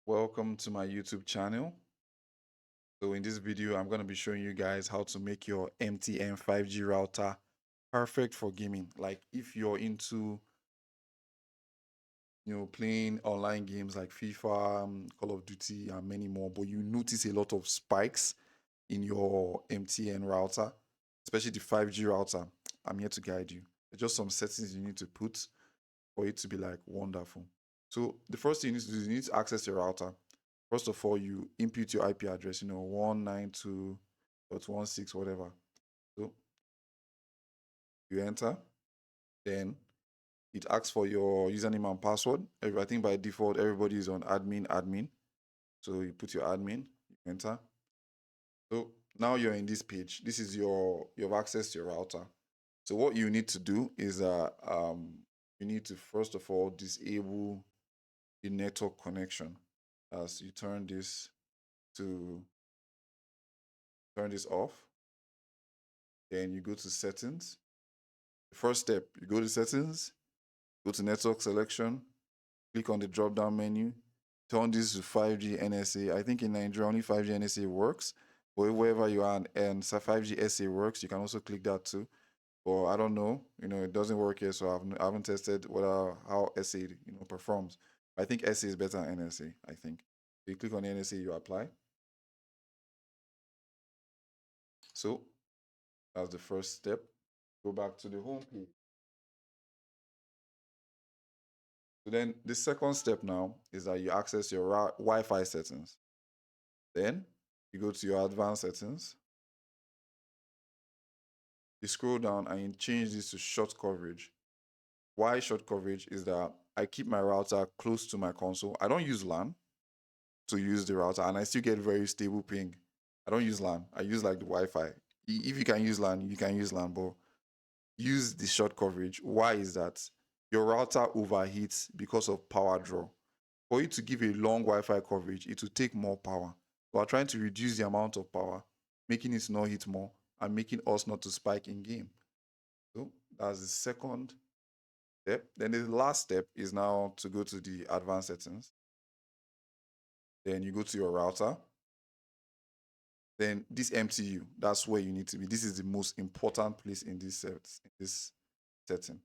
Welcome to my YouTube channel. So in this video, I'm going to be showing you guys how to make your MTN 5G router perfect for gaming. Like if you're into, playing online games like FIFA, Call of Duty, and many more, but you notice a lot of spikes in your MTN router, especially the 5G router, I'm here to guide you. There's just some settings you need to put for it to be like wonderful. So the first thing you need to do is you need to access your router. First of all, you input your IP address, 192.16, whatever. So you enter, then it asks for your username and password. I think by default, everybody is on admin. So you put your admin, you enter. So now you're in this page. This is you have access to your router. So what you need to do is you need to first of all disable the network connection as you to turn this off. Then you go to settings. The first step, you go to settings, go to network selection, click on the drop down menu, turn this to 5G NSA. I think in Nigeria only 5G NSA works, but wherever you are and 5G SA works, you can also click that too. But I don't know, it doesn't work here, so I haven't tested how SA performs. I think SA is better than NSA. I think. So you click on NSA, you apply. So that's the first step. Go back to the home page. So then the second step now is that you access your Wi-Fi settings. Then you go to your advanced settings. You scroll down and you change this to short coverage. Why short coverage is that I keep my router close to my console. I don't use LAN to use the router, and I still get very stable ping. I don't use LAN. I use like the Wi-Fi. If you can use LAN, you can use LAN, but use the short coverage. Why is that? Your router overheats because of power draw. For you to give a long Wi-Fi coverage, it will take more power. We are trying to reduce the amount of power, making it not hit more and making us not to spike in game. So that's the second step. Then the last step is now to go to the advanced settings. Then you go to your router. Then this MTU, that's where you need to be. This is the most important place in this setting.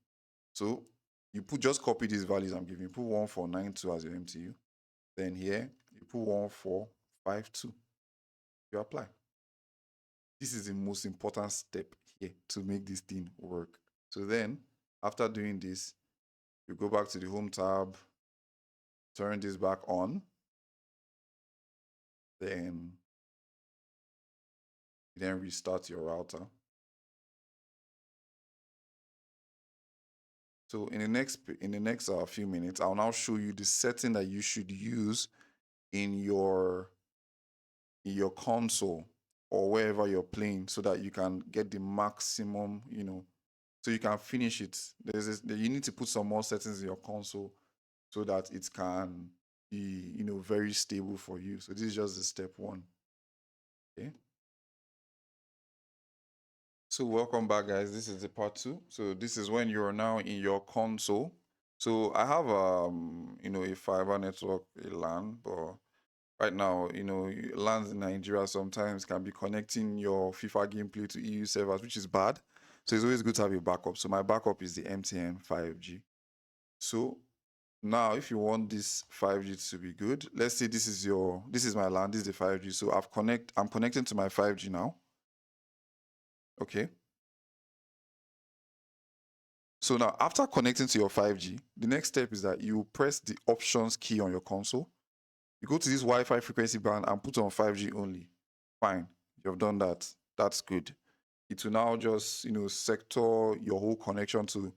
So you just copy these values I'm giving you. Put 1492 as your MTU. Then here you put 1452. You apply. This is the most important step here to make this thing work. So then after doing this, you go back to the home tab, turn this back on, then restart your router. So in the next few minutes, I'll now show you the setting that you should use in your console or wherever you're playing, so that you can get the maximum, so you can finish it. You need to put some more settings in your console so that it can be, very stable for you. So this is just the step one. Okay. So welcome back, guys. This is the part two. So this is when you're now in your console. So I have a fiber network, a LAN, but right now, LANs in Nigeria sometimes can be connecting your FIFA gameplay to EU servers, which is bad. So it's always good to have a backup. So my backup is the MTN 5G. So now, if you want this 5G to be good, let's say this is my LAN, this is the 5G. So I'm connecting to my 5G now. Okay. So now, after connecting to your 5G, the next step is that you press the options key on your console. You go to this Wi-Fi frequency band and put on 5G only. Fine, you've done that. That's good. It will now just, sector your whole connection to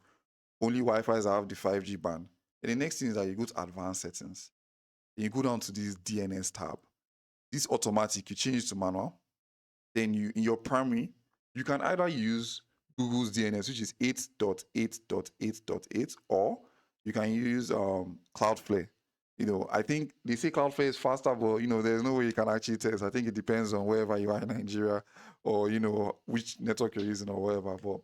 only Wi-Fi's that have the 5G band. And the next thing is that you go to advanced settings. Then you go down to this DNS tab. This automatic, you change it to manual. Then in your primary, you can either use Google's DNS, which is 8.8.8.8, or you can use Cloudflare. I think they say Cloudflare is faster, but there's no way you can actually test. I think it depends on wherever you are in Nigeria, or which network you're using or whatever. But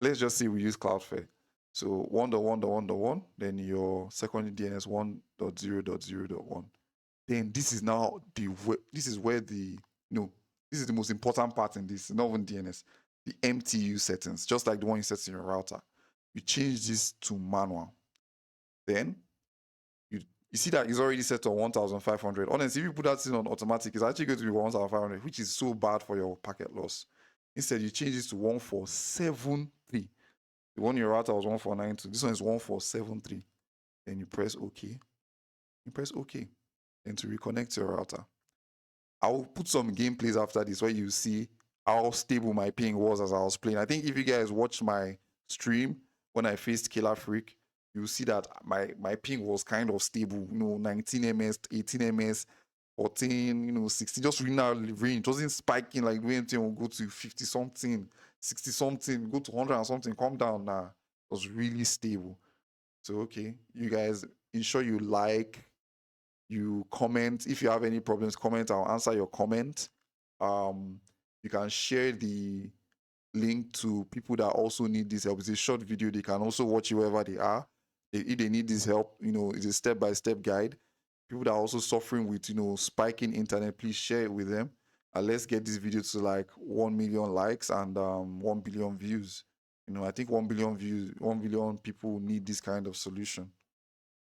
let's just say we use Cloudflare. So 1.1.1.1, then your secondary DNS 1.0.0.1. then this is now this is where the no, this is the most important part in this, not even DNS, the MTU settings, just like the one you set in your router. You change this to manual. Then you see that it's already set to 1,500. Honestly, if you put that in on automatic, it's actually going to be 1,500, which is so bad for your packet loss. Instead, you change this to 1473. The one in your router was 1492. This one is 1473. Then you press OK. You press OK. Then to reconnect to your router. I'll put some gameplays after this where you see how stable my ping was as I was playing. I think if you guys watch my stream when I faced Killer Freak, you'll see that my ping was kind of stable, 19 ms, 18 ms, 14, 16, just within our range. It wasn't spiking like when MTN will go to 50 something, 60 something, go to 100 and something, come down. Nah, it was really stable. So, okay, you guys ensure you like, you comment. If you have any problems, comment. I'll answer your comment. You can share the link to people that also need this help. It's a short video. They can also watch it wherever they are. If they need this help, it's a step-by-step guide. People that are also suffering with, spiking internet, please share it with them. And let's get this video to like 1 million likes and 1 billion views. I think 1 billion views, 1 billion people need this kind of solution.